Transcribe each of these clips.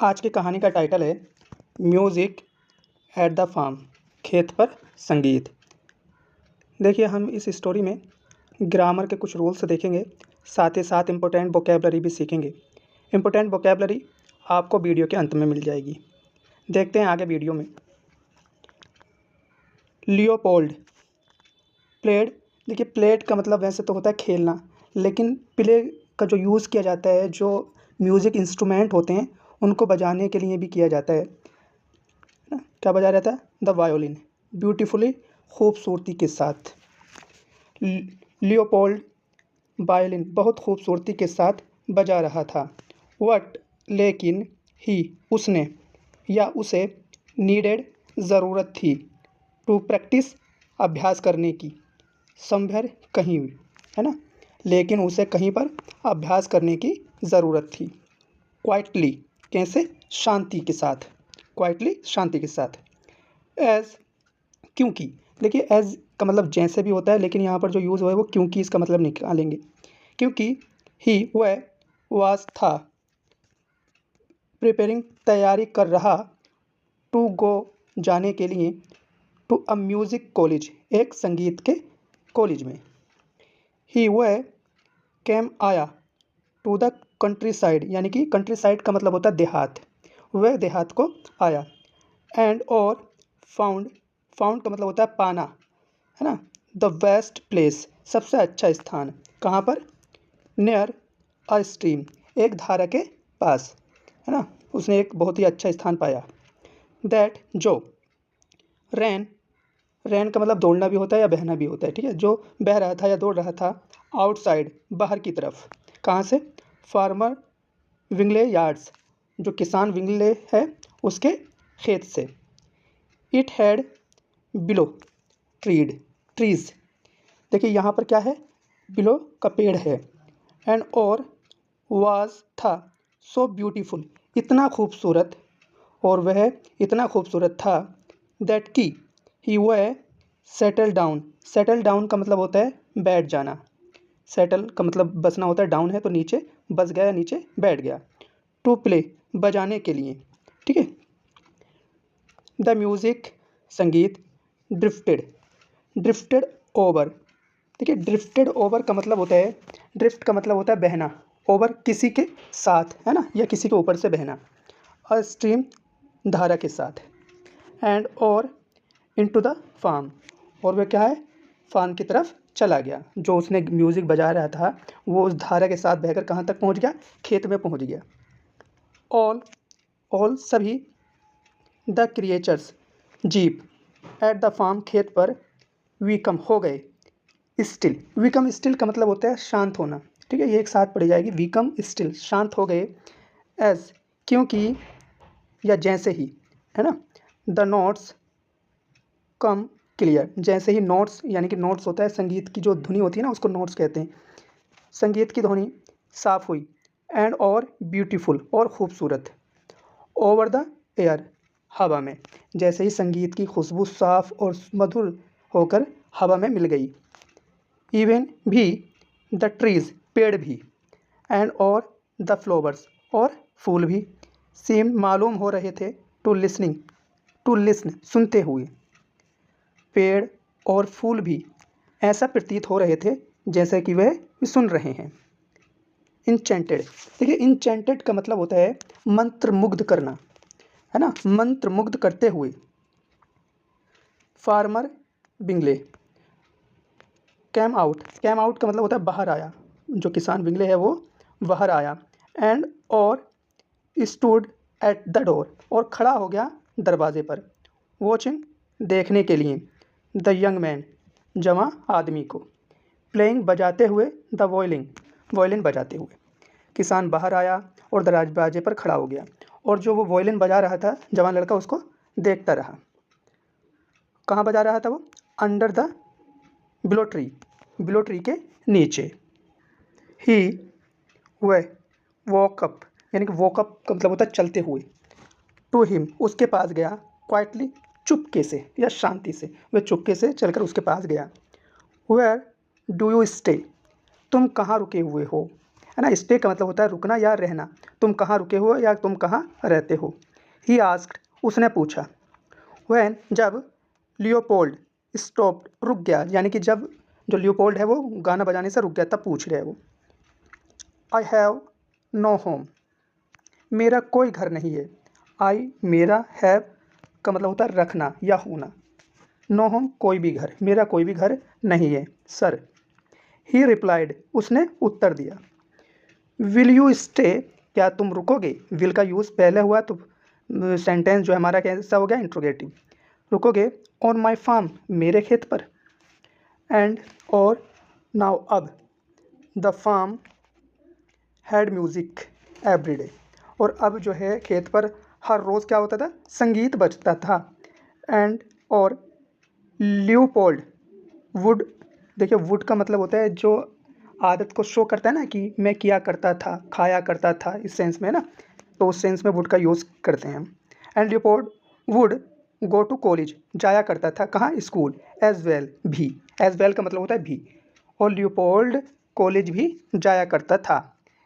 आज की कहानी का टाइटल है म्यूज़िक एट द फार्म, खेत पर संगीत। देखिए, हम इस स्टोरी में ग्रामर के कुछ रूल्स देखेंगे, साथ ही साथ इम्पोर्टेंट वोकैबलरी भी सीखेंगे। इम्पोर्टेंट वोकैबलरी आपको वीडियो के अंत में मिल जाएगी। देखते हैं आगे वीडियो में। Leopold played. देखिए, प्लेड का मतलब वैसे तो होता है खेलना, लेकिन प्ले का जो यूज़ किया जाता है, जो म्यूज़िक इंस्ट्रूमेंट होते हैं उनको बजाने के लिए भी किया जाता है ना। क्या बजाया जाता है? द वायोलिन, ब्यूटीफुली, खूबसूरती के साथ। लियोपोल्ड वायोलिन बहुत खूबसूरती के साथ बजा रहा था। वट लेकिन ही उसने या उसे नीडेड ज़रूरत थी टू प्रैक्टिस अभ्यास करने की। समवेयर कहीं, है ना, लेकिन उसे कहीं पर अभ्यास करने की ज़रूरत थी। क्वाइटली कैसे? शांति के साथ। क्वाइटली शांति के साथ। एज क्योंकि, देखिए एज का मतलब जैसे भी होता है, लेकिन यहाँ पर जो यूज़ हुआ है वो क्योंकि इसका मतलब निकालेंगे। क्योंकि ही वह वाज था प्रिपेयरिंग तैयारी कर रहा टू गो जाने के लिए टू अ म्यूज़िक कॉलेज, एक संगीत के कॉलेज में। ही वह कैम आया टू द कंट्री साइड, यानी कि कंट्री साइड का मतलब होता है देहात। वह देहात को आया। एंड और फाउंड, फाउंड का मतलब होता है पाना, है ना। द बेस्ट प्लेस, सबसे अच्छा स्थान। कहाँ पर? नियर अ स्ट्रीम, एक धारा के पास, है ना। उसने एक बहुत ही अच्छा स्थान पाया। दैट जो, रैन, रैन का मतलब दौड़ना भी होता है या बहना भी होता है, ठीक है। जो बह रहा था या दौड़ रहा था आउटसाइड, बाहर की तरफ। कहाँ से? फार्मर विंगले यार्ड्स, जो किसान विंगले है उसके खेत से। It had below trees. देखिए यहाँ पर क्या है? बिलो का पेड़ है। एंड और वाज था सो ब्यूटीफुल, इतना खूबसूरत, और वह इतना खूबसूरत था। दैट की ही वह सेटल डाउन, सेटल डाउन का मतलब होता है बैठ जाना। सेटल का मतलब बसना होता है, डाउन है तो नीचे बस गया, नीचे बैठ गया। टू प्ले, बजाने के लिए, ठीक है। द म्यूज़िक, संगीत, ड्रिफ्टेड ओवर। देखिए, ड्रिफ्टेड ओवर का मतलब होता है, ड्रिफ्ट का मतलब होता है बहना, ओवर किसी के साथ, है ना, या किसी के ऊपर से बहना। अ स्ट्रीम, धारा के साथ। एंड और इनटू द फार्म, और वह क्या है? फार्म की तरफ चला गया। जो उसने म्यूज़िक बजा रहा था वो उस धारा के साथ बहकर कहाँ तक पहुँच गया? खेत में पहुँच गया। ऑल सभी, द क्रिएचर्स, जीप, एट द फार्म, खेत पर, वीकम हो गए। स्टिल, वीकम स्टिल का मतलब होता है शांत होना, ठीक है। ये एक साथ पढ़ी जाएगी, वीकम स्टिल, शांत हो गए। एज क्योंकि या जैसे ही, है ना। द नोट्स कम क्लियर, जैसे ही नोट्स, यानी कि नोट्स होता है संगीत की जो धुनी होती है ना, उसको नोट्स कहते हैं। संगीत की ध्वनि साफ हुई। एंड और ब्यूटीफुल, और खूबसूरत। ओवर द एयर, हवा में, जैसे ही संगीत की खुशबू साफ और मधुर होकर हवा में मिल गई। इवन भी, द ट्रीज, पेड़ भी। एंड और द फ्लावर्स, और फूल भी। सेम, मालूम हो रहे थे। टू लिसनिंग, टू लिसन, सुनते हुए। पेड़ और फूल भी ऐसा प्रतीत हो रहे थे जैसे कि वह सुन रहे हैं। इंचेंटेड, देखिए इंचेंटेड का मतलब होता है मंत्र मुग्ध करना, है ना, मंत्र मुग्ध करते हुए। Farmer Bingley came out, came out का मतलब होता है बाहर आया। जो किसान बिंगले है वो बाहर आया। एंड और स्टूड एट द डोर, और खड़ा हो गया दरवाजे पर। वॉचिंग, देखने के लिए। द यंग मैन, जवां आदमी को। प्लेइंग, बजाते हुए। द वॉयलिन, वॉयलिन बजाते हुए। किसान बाहर आया और दरवाजे पर खड़ा हो गया, और जो वो वॉयलिन बजा रहा था जवान लड़का उसको देखता रहा। कहाँ बजा रहा था वो? Under the below tree, below tree के नीचे। ही वह वॉकअप, यानी कि वॉकअप का मतलब होता है चलते हुए। टू हिम, उसके पास गया। क्वाइटली, चुपके से या शांति से, वह चुपके से चलकर उसके पास गया। वेयर डू यू स्टे, तुम कहाँ रुके हुए हो, है ना। स्टे का मतलब होता है रुकना या रहना। तुम कहाँ रुके हो या तुम कहाँ रहते हो। ही आस्क्ड, उसने पूछा। व्हेन, जब लियोपोल्ड स्टॉप्ड, रुक गया, यानी कि जब जो लियोपोल्ड है वो गाना बजाने से रुक गया तब पूछ रहे हैं वो। आई हैव नो होम, मेरा कोई घर नहीं है। आई, मेरा, हैव का मतलब होता है रखना या होना। नो होम, कोई भी घर, मेरा कोई भी घर नहीं है सर। ही रिप्लाइड, उसने उत्तर दिया। विल यू स्टे, क्या तुम रुकोगे। विल का यूज़ पहले हुआ तो सेंटेंस जो हमारा कैसा हो गया, इंट्रोगेटिव। रुकोगे ऑन माई फार्म, मेरे खेत पर। एंड, और, नाउ, अब, the farm had music every day, और अब जो है खेत पर हर रोज़ क्या होता था, संगीत बजता था। एंड, और, लियोपोल्ड वुड, देखिए वुड का मतलब होता है जो आदत को शो करता है ना, कि मैं किया करता था, खाया करता था, इस सेंस में ना, तो उस सेंस में वुड का यूज़ करते हैं हम। And Leopold would go to college, जाया करता था कहाँ, स्कूल। एज वेल, भी, एज वेल का मतलब होता है भी, और लियोपोल्ड कॉलेज भी जाया करता था।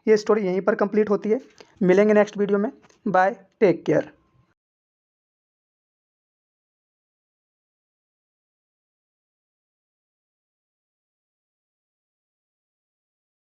ये स्टोरी यहीं पर कंप्लीट होती है। मिलेंगे नेक्स्ट वीडियो में। Bye, take care.